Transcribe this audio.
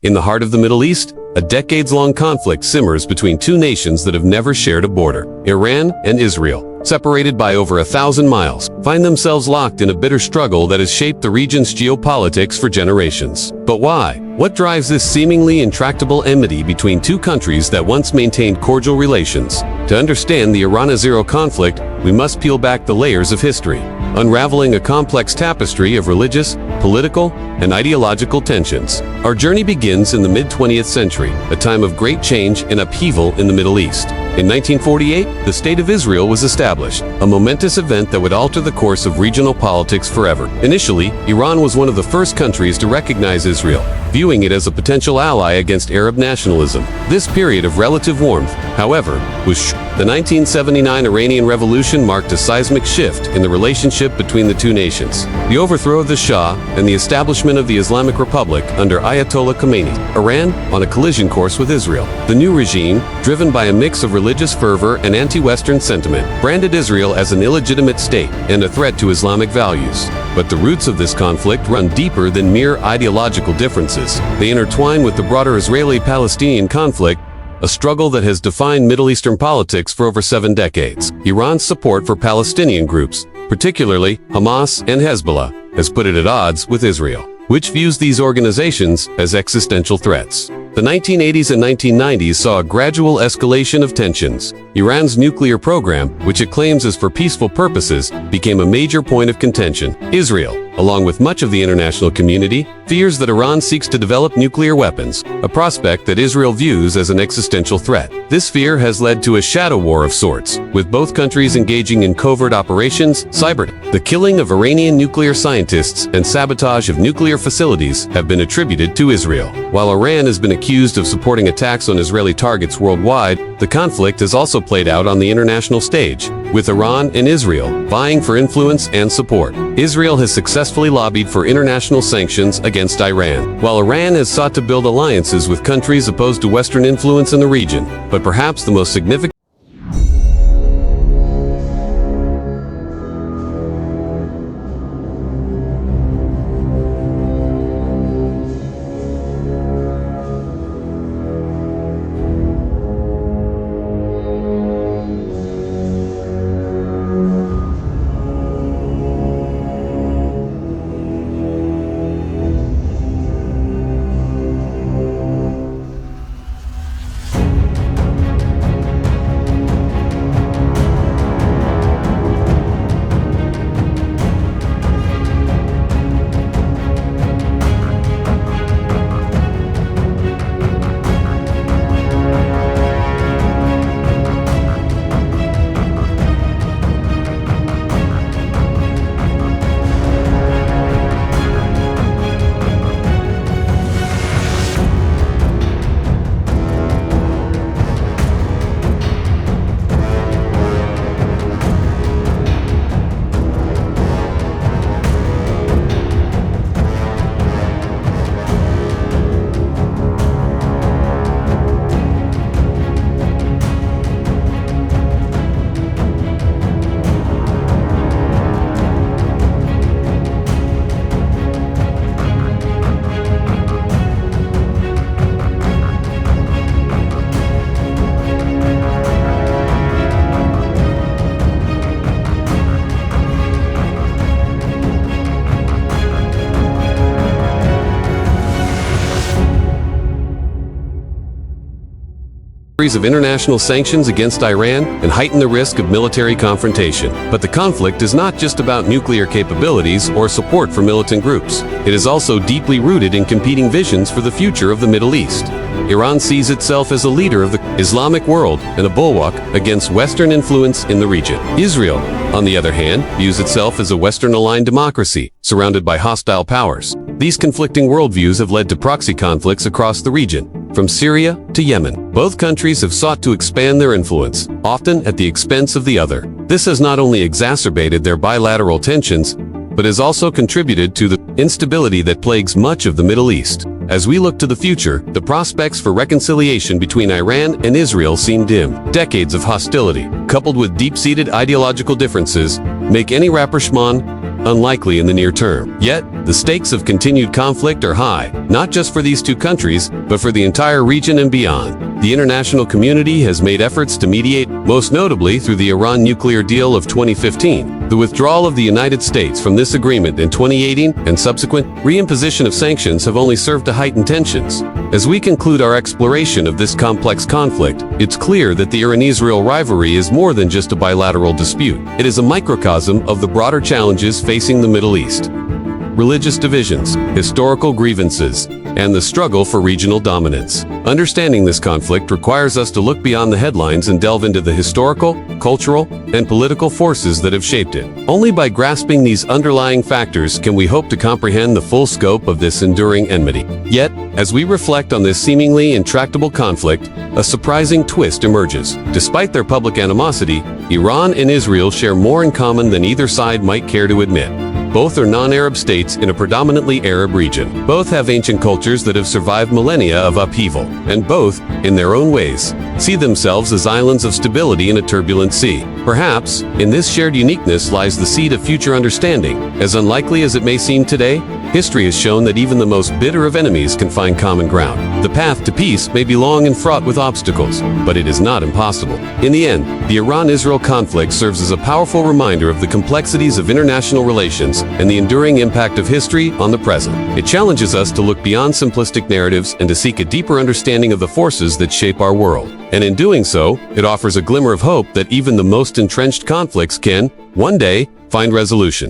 In the heart of the Middle East, a decades-long conflict simmers between two nations that have never shared a border. Iran and Israel, separated by over 1,000 miles, find themselves locked in a bitter struggle that has shaped the region's geopolitics for generations. But why? What drives this seemingly intractable enmity between two countries that once maintained cordial relations? To understand the Iran-Israel conflict, we must peel back the layers of history, unraveling a complex tapestry of religious, political, and ideological tensions. Our journey begins in the mid-20th century, a time of great change and upheaval in the Middle East. In 1948, the State of Israel was established, a momentous event that would alter the course of regional politics forever. Initially, Iran was one of the first countries to recognize Israel, viewing it as a potential ally against Arab nationalism. This period of relative warmth, however, was short. The 1979 Iranian Revolution marked a seismic shift in the relationship between the two nations. The overthrow of the Shah and the establishment of the Islamic Republic under Ayatollah Khomeini, Iran on a collision course with Israel. The new regime, driven by a mix of religious fervor and anti-Western sentiment, branded Israel as an illegitimate state and a threat to Islamic values. But the roots of this conflict run deeper than mere ideological differences. They intertwine with the broader Israeli-Palestinian conflict, a struggle that has defined Middle Eastern politics for over 7 decades. Iran's support for Palestinian groups, particularly Hamas and Hezbollah, has put it at odds with Israel, which views these organizations as existential threats. The 1980s and 1990s saw a gradual escalation of tensions. Iran's nuclear program, which it claims is for peaceful purposes, became a major point of contention. Israel, along with much of the international community, fears that Iran seeks to develop nuclear weapons, a prospect that Israel views as an existential threat. This fear has led to a shadow war of sorts, with both countries engaging in covert operations, the killing of Iranian nuclear scientists and sabotage of nuclear facilities have been attributed to Israel. While Iran has been accused of supporting attacks on Israeli targets worldwide, the conflict has also played out on the international stage, with Iran and Israel vying for influence and support. Israel has successfully lobbied for international sanctions against Iran, while Iran has sought to build alliances with countries opposed to Western influence in the region. But perhaps the most significant of international sanctions against Iran and heighten the risk of military confrontation. But the conflict is not just about nuclear capabilities or support for militant groups. It is also deeply rooted in competing visions for the future of the Middle East. Iran sees itself as a leader of the Islamic world and a bulwark against Western influence in the region. Israel, on the other hand, views itself as a Western-aligned democracy, surrounded by hostile powers. These conflicting worldviews have led to proxy conflicts across the region, from Syria to Yemen. Both countries have sought to expand their influence, often at the expense of the other. This has not only exacerbated their bilateral tensions, but has also contributed to the instability that plagues much of the Middle East. As we look to the future, the prospects for reconciliation between Iran and Israel seem dim. Decades of hostility, coupled with deep-seated ideological differences, make any rapprochement unlikely in the near term. Yet, the stakes of continued conflict are high, not just for these two countries, but for the entire region and beyond. The international community has made efforts to mediate, most notably through the Iran nuclear deal of 2015. The withdrawal of the United States from this agreement in 2018 and subsequent reimposition of sanctions have only served to heighten tensions. As we conclude our exploration of this complex conflict, it's clear that the Iran-Israel rivalry is more than just a bilateral dispute. It is a microcosm of the broader challenges facing the Middle East: religious divisions, historical grievances, and the struggle for regional dominance. Understanding this conflict requires us to look beyond the headlines and delve into the historical, cultural, and political forces that have shaped it. Only by grasping these underlying factors can we hope to comprehend the full scope of this enduring enmity. Yet, as we reflect on this seemingly intractable conflict, a surprising twist emerges. Despite their public animosity, Iran and Israel share more in common than either side might care to admit. Both are non-Arab states in a predominantly Arab region. Both have ancient cultures that have survived millennia of upheaval, and both, in their own ways, see themselves as islands of stability in a turbulent sea. Perhaps, in this shared uniqueness lies the seed of future understanding. As unlikely as it may seem today, history has shown that even the most bitter of enemies can find common ground. The path to peace may be long and fraught with obstacles, but it is not impossible. In the end, the Iran-Israel conflict serves as a powerful reminder of the complexities of international relations and the enduring impact of history on the present. It challenges us to look beyond simplistic narratives and to seek a deeper understanding of the forces that shape our world. And in doing so, it offers a glimmer of hope that even the most entrenched conflicts can, one day, find resolution.